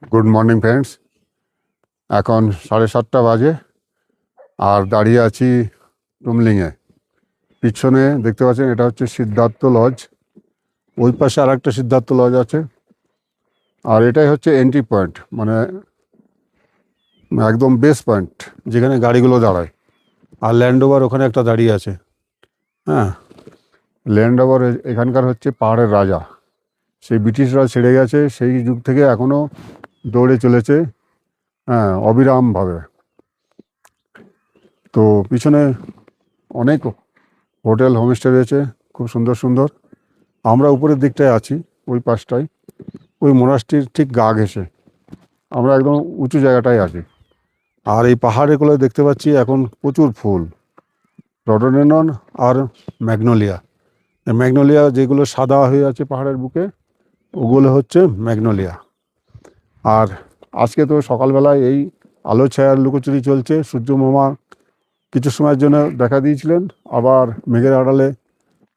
Good morning friends. এখন 7:30 বাজে আর দাঁড়িয়ে আছি টুমলিংয়ে। পিছনে দেখতে পাচ্ছেন এটা হচ্ছে সিদ্ধার্থ লজ। ওই পাশে আর একটা সিদ্ধার্থ লজ আছে। আর এটাই হচ্ছে এন্ট্রি পয়েন্ট, মানে একদম বেস পয়েন্ট যেখানে গাড়িগুলো দাঁড়ায়। আর ল্যান্ড ওভার ওখানে একটা দাঁড়িয়ে আছে। হ্যাঁ, ল্যান্ড ওভার এখানকার হচ্ছে পাহাড়ের রাজা। সেই ব্রিটিশরা ছেড়ে গেছে, সেই যুগ থেকে এখনও দৌড়ে চলেছে, হ্যাঁ, অবিরামভাবে। তো পিছনে অনেক হোটেল হোমস্টে রয়েছে, খুব সুন্দর সুন্দর। আমরা উপরের দিকটায় আছি, ওই পাশটায়, ওই মোনাস্ট্রির ঠিক গা ঘেঁষে আমরা একদম উঁচু জায়গাটায় আছি। আর এই পাহাড়ের কোলে দেখতে পাচ্ছি এখন প্রচুর ফুল, রডোডেনড্রন আর ম্যাগনোলিয়া। ম্যাগনোলিয়া যেগুলো সাদা হয়ে আছে পাহাড়ের বুকে, ওগুলো হচ্ছে ম্যাগনোলিয়া। আর আজকে তো সকালবেলায় এই আলো ছায়ার লুকোচুরি চলছে। সূর্য মামা কিছু সময়ের জন্য দেখা দিয়েছিলেন, আবার মেঘের আড়ালে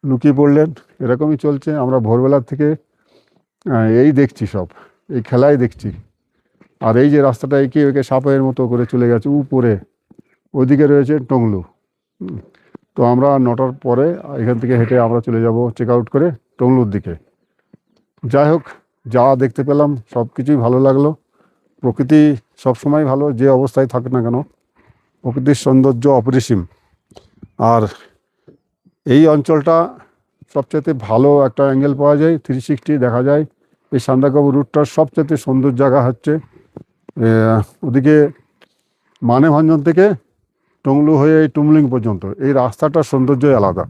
লুকিয়ে পড়লেন। এরকমই চলছে। আমরা ভোরবেলার থেকে এই দেখছি, সব এই খেলাই দেখছি। আর এই যে রাস্তাটা এঁকে এঁকে সাপের মতো করে চলে গেছে উপরে, ওইদিকে রয়েছে টংলু। তো আমরা 9টার পরে এখান থেকে হেঁটে আমরা চলে যাব চেক আউট করে টংলুর দিকে। যাই হোক, যা দেখতে পেলাম সব কিছুই ভালো লাগলো। প্রকৃতি সবসময় ভালো, যে অবস্থায় থাকে না কেন, প্রকৃতির সৌন্দর্য অপরিসীম। আর এই অঞ্চলটা সবচেয়ে ভালো একটা অ্যাঙ্গেল পাওয়া যায়, 360 দেখা যায়। এই সান্দাকফু রুটটার সবচেয়ে সুন্দর জায়গা হচ্ছে ওদিকে মানেভঞ্জন থেকে টংলু হয়ে এই টুমলিং পর্যন্ত এই রাস্তাটার সৌন্দর্যই আলাদা।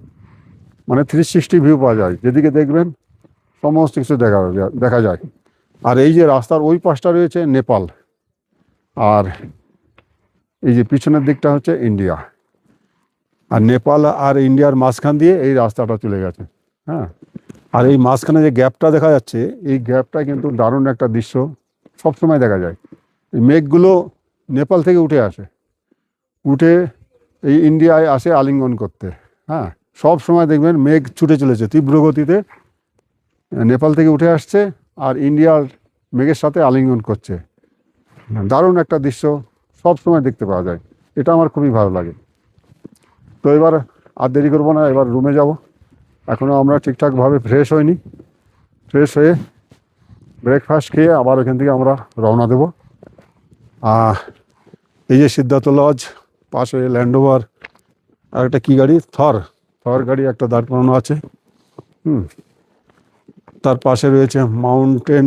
মানে 360 ভিউ পাওয়া যায়, যেদিকে দেখবেন সমস্ত কিছু দেখা যায়। আর এই যে রাস্তার ওই পাশটা রয়েছে নেপাল, আর এই যে পিছনের দিকটা হচ্ছে ইন্ডিয়া। আর নেপাল আর ইন্ডিয়ার মাঝখান দিয়ে এই রাস্তাটা চলে গেছে। হ্যাঁ, আর এই মাঝখানে যে গ্যাপটা দেখা যাচ্ছে, এই গ্যাপটা কিন্তু দারুণ একটা দৃশ্য সবসময় দেখা যায়। এই মেঘগুলো নেপাল থেকে উঠে আসে, উঠে এই ইন্ডিয়ায় আসে আলিঙ্গন করতে। হ্যাঁ, সব সময় দেখবেন মেঘ ছুটে চলেছে তীব্র গতিতে, নেপাল থেকে উঠে আসছে আর ইন্ডিয়ার মেঘের সাথে আলিঙ্গন করছে। দারুণ একটা দৃশ্য সব সময় দেখতে পাওয়া যায়। এটা আমার খুবই ভালো লাগে। তো এবার আর দেরি করবো না, এবার রুমে যাব। এখনও আমরা ঠিকঠাকভাবে ফ্রেশ হইনি। ফ্রেশ হয়ে ব্রেকফাস্ট খেয়ে আবার ওখান থেকে আমরা রওনা দেব। এই যে সিদ্ধার্থ লজ, পাশে ল্যান্ড ওভার, আর একটা কী গাড়ি, থর গাড়ি একটা দাঁড় করানো আছে। তার পাশে রয়েছে মাউন্টেন